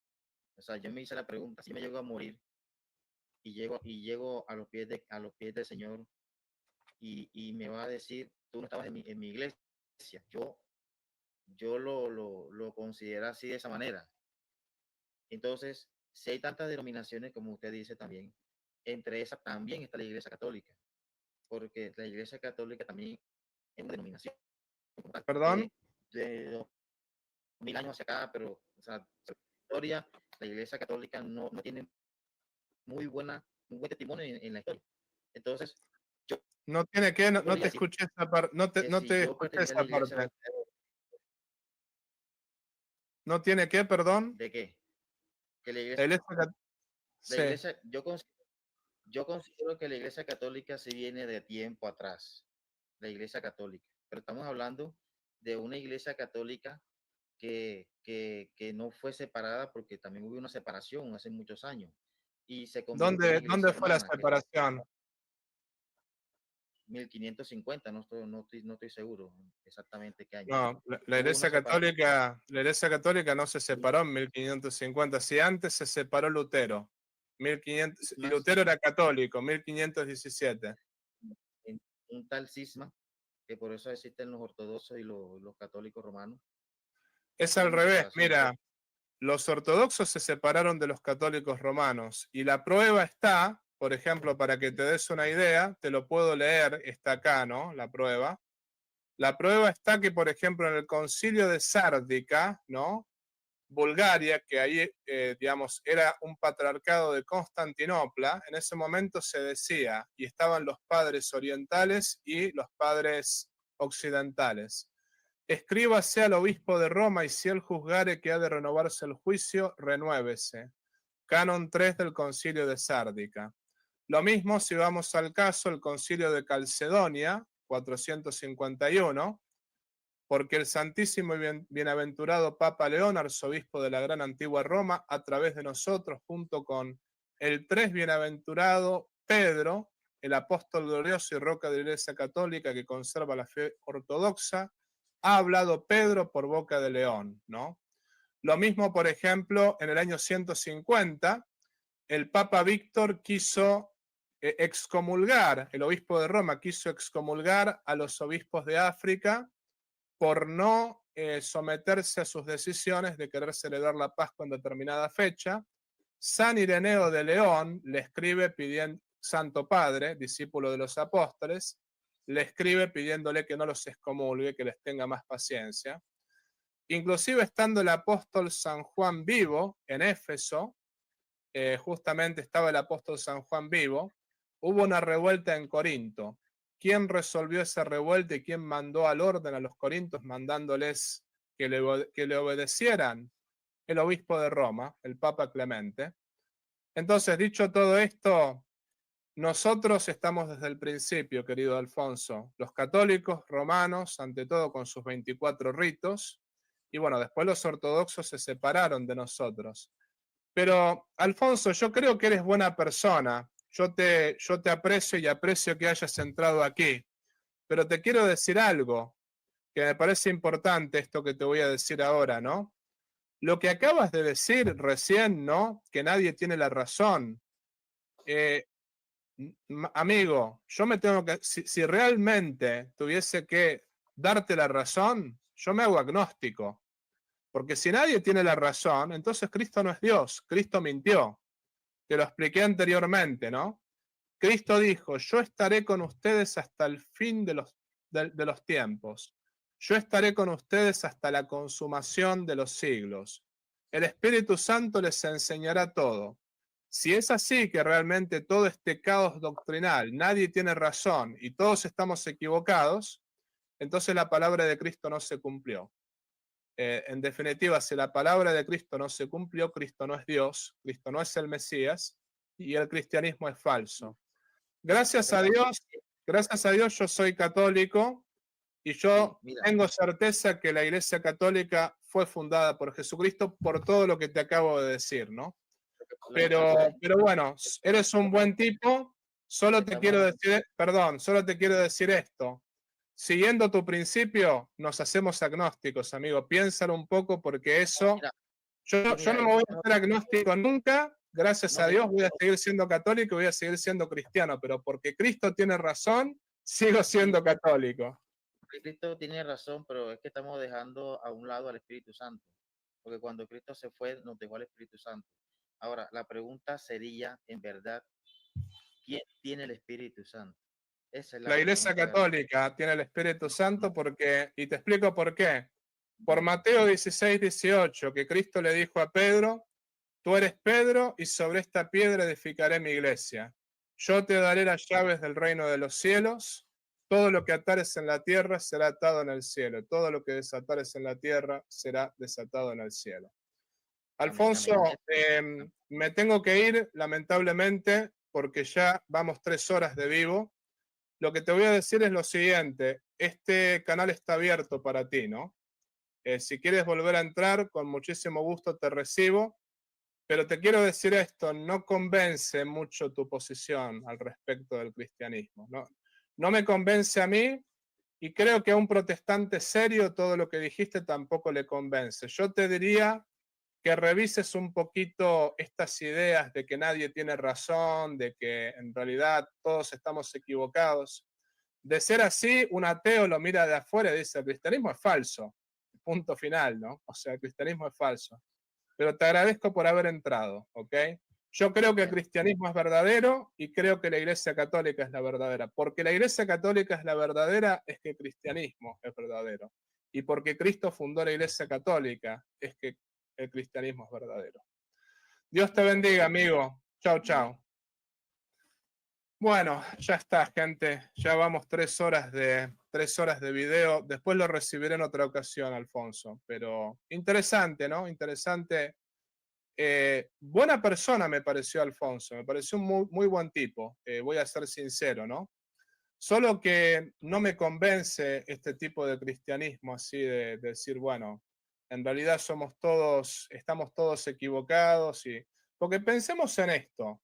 O sea, yo me hice la pregunta, si me llego a morir y llego a los pies del Señor y me va a decir, tú no estabas en mi iglesia. Yo, yo lo considero así de esa manera. Entonces, si hay tantas denominaciones, como usted dice también, entre esas también está la Iglesia Católica, porque la Iglesia Católica también es una denominación Perdón. de 2000 años hacia acá, pero o sea, historia, la Iglesia Católica no tiene un buen testimonio en la historia. Entonces, yo No tiene que, no, no podría te decir escuché esa parte, que no si te yo escuché pertenecía a la esa Iglesia parte. ¿No tiene que, perdón? de qué, que El la sí. iglesia, yo considero que la Iglesia Católica sí viene de tiempo atrás, la Iglesia Católica, pero estamos hablando de una Iglesia Católica que no fue separada porque también hubo una separación hace muchos años y se convirtió en una ¿Dónde iglesia fue la hermana, que es separación? 1550, no estoy seguro exactamente qué año. No, la Hubo una separación. la Iglesia Católica no se separó en 1550. Si antes se separó Lutero, 1500, y Más Lutero era católico, 1517. en un tal cisma, que por eso existen los ortodoxos y los católicos romanos, Es al una revés, separación. mira, los ortodoxos se separaron de los católicos romanos y la prueba está, por ejemplo, para que te des una idea, te lo puedo leer, está acá, ¿no? La prueba. La prueba está que, por ejemplo, en el concilio de Sárdica, ¿no? Bulgaria, que ahí, digamos, era un patriarcado de Constantinopla, en ese momento se decía, y estaban los padres orientales y los padres occidentales. Escríbase al obispo de Roma y si él juzgare que ha de renovarse el juicio, renuévese. Canon 3 del concilio de Sárdica. Lo mismo si vamos al caso, el concilio de Calcedonia, 451, porque el Santísimo y Bienaventurado Papa León, arzobispo de la Gran Antigua Roma, a través de nosotros, junto con el tres bienaventurado Pedro, el apóstol glorioso y roca de la Iglesia Católica que conserva la fe ortodoxa, ha hablado Pedro por boca de León, ¿no? Lo mismo, por ejemplo, en el año 150, el Papa Víctor quiso excomulgar, el obispo de Roma quiso excomulgar a los obispos de África por no someterse a sus decisiones de querer celebrar la Pascua en determinada fecha. San Ireneo de León le escribe pidiendo, Santo Padre, discípulo de los apóstoles, le escribe pidiéndole que no los excomulgue, que les tenga más paciencia. Inclusive estando el apóstol San Juan vivo en Éfeso, justamente estaba el apóstol San Juan vivo, hubo una revuelta en Corinto. ¿Quién resolvió esa revuelta y quién mandó al orden a los corintios mandándoles que le obedecieran? El obispo de Roma, el Papa Clemente. Entonces, dicho todo esto, nosotros estamos desde el principio, querido Alfonso, los católicos romanos, ante todo con sus 24 ritos, y bueno, después los ortodoxos se separaron de nosotros. Pero, Alfonso, yo creo que eres buena persona. Yo te aprecio y aprecio que hayas entrado aquí. Pero te quiero decir algo que me parece importante esto que te voy a decir ahora, ¿no? Lo que acabas de decir recién, ¿no? Que nadie tiene la razón. Eh, amigo, yo me tengo que, si realmente tuviese que darte la razón, yo me hago agnóstico. Porque si nadie tiene la razón, entonces Cristo no es Dios, Cristo mintió. Te lo expliqué anteriormente, ¿no? Cristo dijo, yo estaré con ustedes hasta el fin de los tiempos. Yo estaré con ustedes hasta la consumación de los siglos. El Espíritu Santo les enseñará todo. Si es así que realmente todo este caos doctrinal, nadie tiene razón y todos estamos equivocados, entonces la palabra de Cristo no se cumplió. En definitiva, si la palabra de Cristo no se cumplió, Cristo no es Dios, Cristo no es el Mesías y el cristianismo es falso. Gracias a Fíjate, Dios yo soy católico y sí, yo mira, tengo certeza que la Iglesia Católica fue fundada por Jesucristo por todo lo que te acabo de decir, ¿no? lo que pasa es Pero bueno, eres un buen tipo, que solo te quiero estamos, decir, perdón, solo te quiero decir esto. Siguiendo tu principio, nos hacemos agnósticos, amigo. Piénsalo un poco porque eso, mira, sí, yo mira, no me voy a hacer agnóstico nunca, gracias no, a mira, Dios voy a seguir siendo católico y voy a seguir siendo cristiano, pero porque Cristo tiene razón, sigo sí, siendo católico. Cristo tiene razón, pero es que estamos dejando a un lado al Espíritu Santo, porque cuando Cristo se fue, nos dejó al Espíritu Santo. Ahora, la pregunta sería, en verdad, ¿quién tiene el Espíritu Santo? Esa es la La Iglesia pregunta realmente. Católica tiene el Espíritu Santo porque, y te explico por qué. Por Dime. Mateo 16:18, que Cristo le dijo a Pedro, tú eres Pedro y sobre esta piedra edificaré mi iglesia. Yo te daré las llaves del reino de los cielos. Todo lo que atares en la tierra será atado en el cielo. Todo lo que desatares en la tierra será desatado en el cielo. Amén, amén. Alfonso, me tengo que ir, lamentablemente, porque ya vamos 3 horas de vivo. Lo que te voy a decir es lo siguiente, este canal está abierto para ti, ¿no? Si quieres volver a entrar, con muchísimo gusto te recibo, pero te quiero decir esto, no convence mucho tu posición al respecto del cristianismo, ¿no? no me convence a mí y creo que a un protestante serio todo lo que dijiste tampoco le convence. Yo te diría que revises un poquito estas ideas de que nadie tiene razón, de que en realidad todos estamos equivocados. De ser así, un ateo lo mira de afuera y dice, el cristianismo es falso. Punto final, ¿no? O sea, el cristianismo es falso. Pero te agradezco por haber entrado, ¿ok? Yo creo que el cristianismo es verdadero y creo que la Iglesia Católica es la verdadera. Porque la Iglesia Católica es la verdadera, es que el cristianismo es verdadero. Y porque Cristo fundó la Iglesia Católica, es que el cristianismo es verdadero. Dios te bendiga, amigo. Chao, chao. Bueno, ya está, gente. Ya vamos 3 horas de video. Después lo recibiré en otra ocasión, Alfonso. Pero interesante, ¿no? Interesante. Buena persona me pareció Alfonso. Me pareció un muy buen tipo. Voy a ser sincero, ¿no? Solo que no me convence este tipo de cristianismo así de decir, bueno, en realidad estamos todos equivocados. Porque pensemos en esto.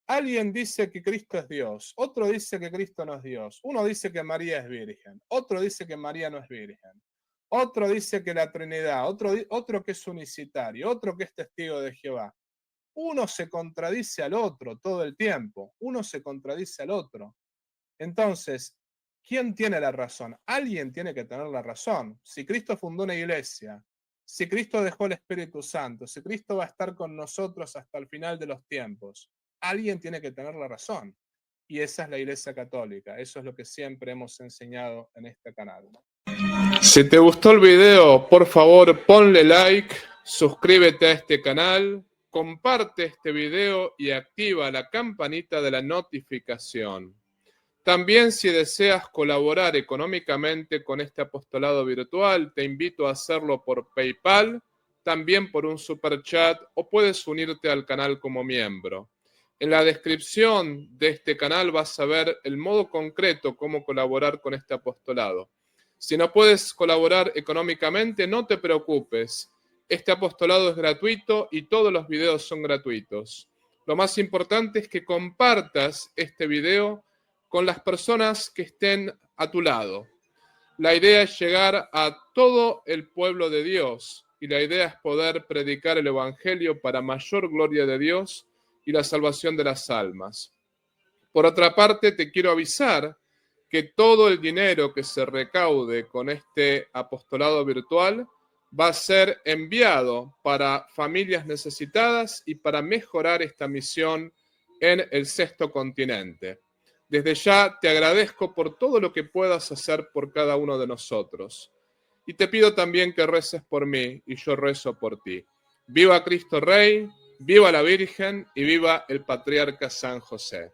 Alguien dice que Cristo es Dios, otro dice que Cristo no es Dios, uno dice que María es virgen, otro dice que María no es virgen, otro dice que la Trinidad, otro que es unicitario, otro que es testigo de Jehová. Uno se contradice al otro todo el tiempo, uno se contradice al otro. Entonces, ¿quién tiene la razón? Alguien tiene que tener la razón. Si Cristo fundó una iglesia, si Cristo dejó el Espíritu Santo, si Cristo va a estar con nosotros hasta el final de los tiempos, alguien tiene que tener la razón. Y esa es la Iglesia Católica. Eso es lo que siempre hemos enseñado en este canal. Si te gustó el video, por favor, ponle like, suscríbete a este canal, comparte este video y activa la campanita de la notificación. También, si deseas colaborar económicamente con este apostolado virtual, te invito a hacerlo por PayPal, también por un super chat, o puedes unirte al canal como miembro. En la descripción de este canal vas a ver el modo concreto cómo colaborar con este apostolado. Si no puedes colaborar económicamente, no te preocupes. Este apostolado es gratuito y todos los videos son gratuitos. Lo más importante es que compartas este video con las personas que estén a tu lado. La idea es llegar a todo el pueblo de Dios y la idea es poder predicar el Evangelio para mayor gloria de Dios y la salvación de las almas. Por otra parte, te quiero avisar que todo el dinero que se recaude con este apostolado virtual va a ser enviado para familias necesitadas y para mejorar esta misión en el 6º continente. Desde ya te agradezco por todo lo que puedas hacer por cada uno de nosotros. Y te pido también que reces por mí y yo rezo por ti. Viva Cristo Rey, viva la Virgen y viva el Patriarca San José.